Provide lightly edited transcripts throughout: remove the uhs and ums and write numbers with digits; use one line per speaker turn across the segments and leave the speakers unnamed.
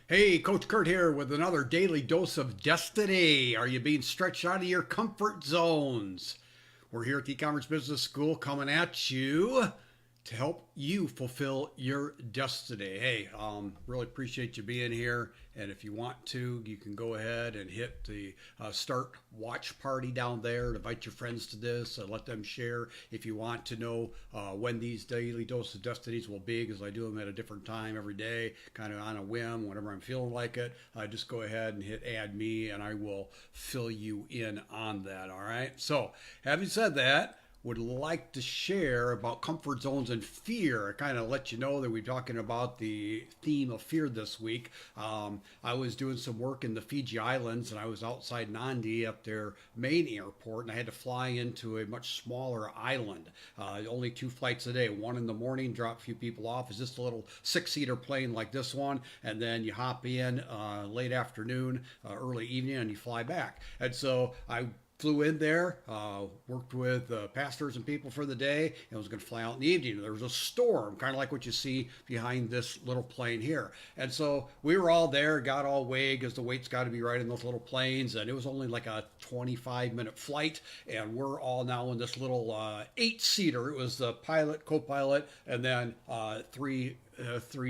Hey, Coach Curt here with another daily dose of destiny. Are you being stretched out of your comfort zones? We're here at the e-commerce business school coming at you to help you fulfill your destiny. Hey, really appreciate you being here. And if you want to, you can go ahead and hit the start watch party down there. Invite your friends to this. Let them share. If you want to know when these daily dose of destinies will be, because I do them at a different time every day, kind of on a whim, whenever I'm feeling like it, just go ahead and hit add me, and I will fill you in on that. All right. So, having said that, would like to share about comfort zones and fear. I kind of let you know that we're talking about the theme of fear this week. I was doing some work in the Fiji Islands, and I was outside Nandi at their main airport, and I had to fly into a much smaller island. Only two flights a day, one in the morning, drop a few people off. It's just a little six-seater plane like this one, and then you hop in late afternoon, early evening, and you fly back. And so I flew in there, worked with pastors and people for the day, and was going to fly out in the evening. There was a storm, kind of like what you see behind this little plane here. And so we were all there, got all weighed because the weight's got to be right in those little planes. And it was only like a 25-minute flight. And we're all now in this little eight-seater. It was the pilot, co-pilot, and then three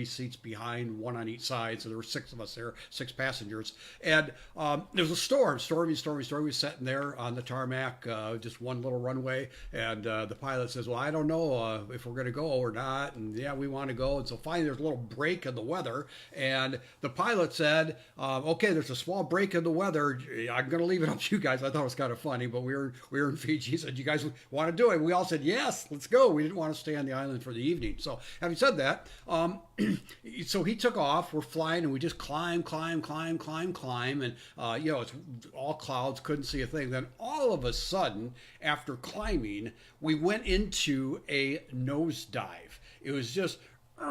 seats behind, one on each side. So there were six of us there, six passengers. And there was a storm, stormy. We were sitting there on the tarmac, just one little runway. And the pilot says, well, I don't know if we're going to go or not. And yeah, we want to go. And so finally there's a little break in the weather. And the pilot said, okay, there's a small break in the weather. I'm going to leave it up to you guys. I thought it was kind of funny, but we were in Fiji. He said, you guys want to do it? We all said, yes, let's go. We didn't want to stay on the island for the evening. So having said that, so he took off. We're flying, and we just climb, and it's all clouds. Couldn't see a thing. Then all of a sudden, after climbing, we went into a nosedive. It was just, and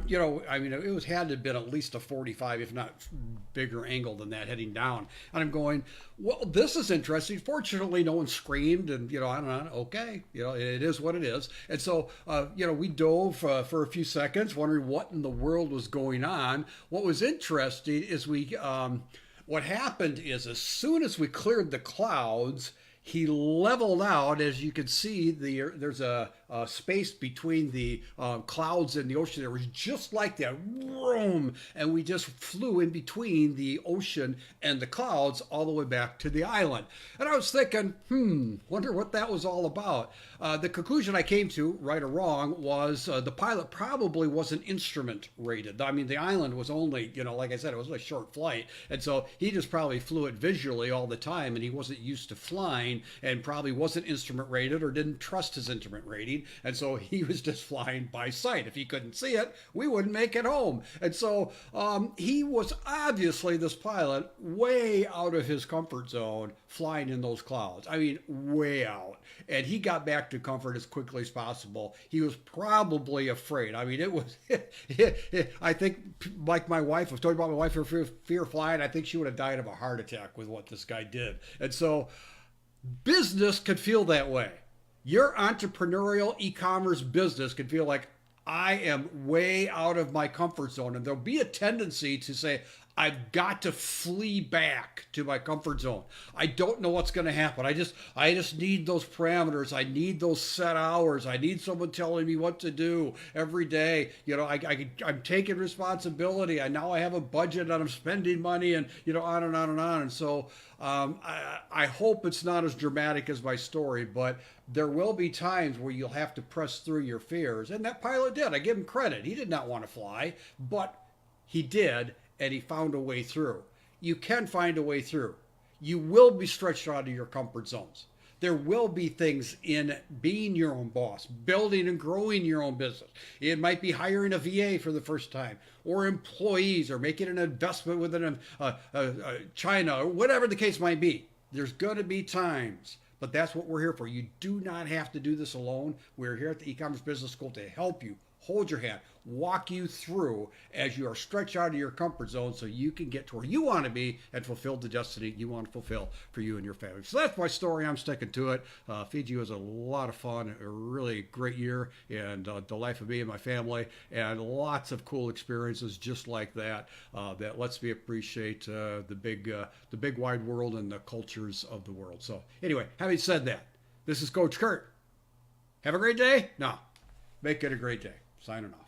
it was had to have been at least a 45, if not bigger angle than that, heading down. And I'm going, well, this is interesting. Fortunately, no one screamed, and I don't know. Okay, it is what it is. And so, we dove for a few seconds, wondering what in the world was going on. What was interesting is what happened is as soon as we cleared the clouds, he leveled out. As you can see, there's a space between the clouds and the ocean. There was just like that, vroom, and we just flew in between the ocean and the clouds all the way back to the island. And I was thinking, wonder what that was all about. The conclusion I came to, right or wrong, was the pilot probably wasn't instrument rated. I mean, the island was only, like I said, it was a short flight. And so he just probably flew it visually all the time, and he wasn't used to flying and probably wasn't instrument rated or didn't trust his instrument rating. And so he was just flying by sight. If he couldn't see it, we wouldn't make it home. And so he was obviously, this pilot, way out of his comfort zone flying in those clouds. I mean, way out. And he got back to comfort as quickly as possible. He was probably afraid. I mean, it was, I think, like my wife, I've told you about my wife, her fear of flying, I think she would have died of a heart attack with what this guy did. And so business could feel that way. Your entrepreneurial e-commerce business could feel like, I am way out of my comfort zone. And there'll be a tendency to say, I've got to flee back to my comfort zone. I don't know what's going to happen. I just need those parameters. I need those set hours. I need someone telling me what to do every day. I'm taking responsibility. Now I have a budget and I'm spending money, and on and on and on. And so I hope it's not as dramatic as my story, but there will be times where you'll have to press through your fears. And that pilot did. I give him credit. He did not want to fly, but he did. And he found a way through. You can find a way through. You will be stretched out of your comfort zones. There will be things in being your own boss, building and growing your own business. It might be hiring a VA for the first time, or employees, or making an investment within China, or whatever the case might be. There's going to be times, but that's what we're here for. You do not have to do this alone. We're here at the e-commerce business school to help you hold your hand, walk you through as you are stretched out of your comfort zone so you can get to where you want to be and fulfill the destiny you want to fulfill for you and your family. So that's my story. I'm sticking to it. Fiji was a lot of fun, a really great year, and the life of me and my family, and lots of cool experiences just like that. That lets me appreciate the big wide world and the cultures of the world. So anyway, having said that, this is Coach Curt. Have a great day. No, make it a great day. Signing off.